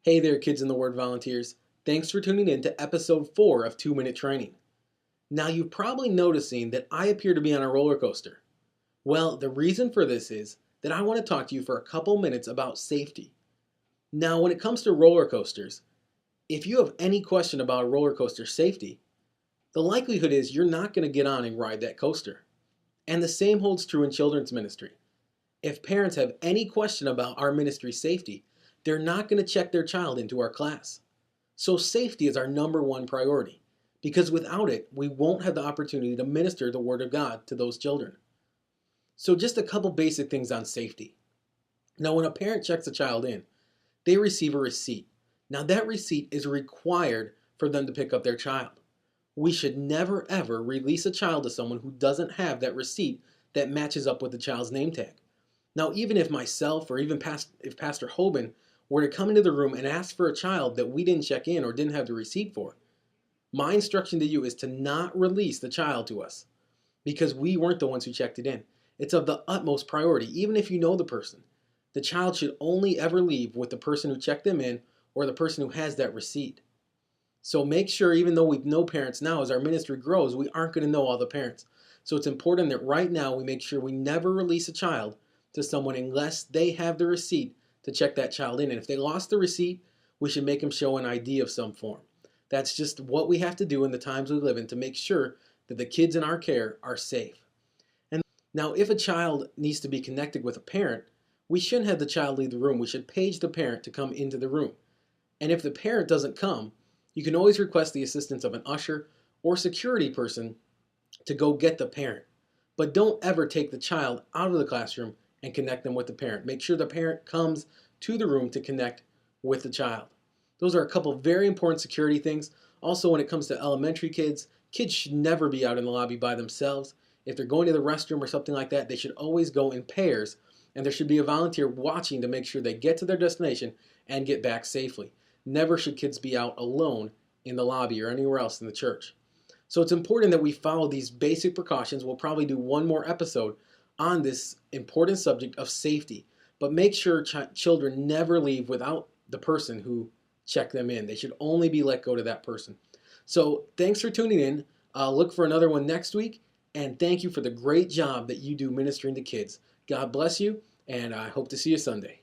Hey there, kids in the Word volunteers. Thanks for tuning in to episode 4 of 2 Minute Training. Now, you've probably noticing that I appear to be on a roller coaster. Well, the reason for this is that I want to talk to you for a couple minutes about safety. Now, when it comes to roller coasters, if you have any question about a roller coaster safety, the likelihood is you're not going to get on and ride that coaster. And the same holds true in children's ministry. If parents have any question about our ministry's safety, they're not going to check their child into our class. So safety is our number one priority, because without it, we won't have the opportunity to minister the Word of God to those children. So just a couple basic things on safety. Now, when a parent checks a child in, they receive a receipt. Now, that receipt is required for them to pick up their child. We should never ever release a child to someone who doesn't have that receipt that matches up with the child's name tag. Now, even if myself or even if Pastor Hoban were to come into the room and ask for a child that we didn't check in or didn't have the receipt for, my instruction to you is to not release the child to us because we weren't the ones who checked it in. It's of the utmost priority, even if you know the person. The child should only ever leave with the person who checked them in or the person who has that receipt. So make sure, even though we know parents now, as our ministry grows, we aren't going to know all the parents. So it's important that right now we make sure we never release a child to someone unless they have the receipt to check that child in. And if they lost the receipt, we should make them show an ID of some form. That's just what we have to do in the times we live in to make sure that the kids in our care are safe. And now, if a child needs to be connected with a parent, we shouldn't have the child leave the room. We should page the parent to come into the room. And if the parent doesn't come, you can always request the assistance of an usher or security person to go get the parent. But don't ever take the child out of the classroom and connect them with the parent. Make sure the parent comes to the room to connect with the child. Those are a couple very important security things. Also, when it comes to elementary kids, kids should never be out in the lobby by themselves. If they're going to the restroom or something like that, they should always go in pairs, and there should be a volunteer watching to make sure they get to their destination and get back safely. Never should kids be out alone in the lobby or anywhere else in the church. So it's important that we follow these basic precautions. We'll probably do one more episode on this important subject of safety. But make sure children never leave without the person who checked them in. They should only be let go to that person. So thanks for tuning in. Look for another one next week. And thank you for the great job that you do ministering to kids. God bless you, and I hope to see you Sunday.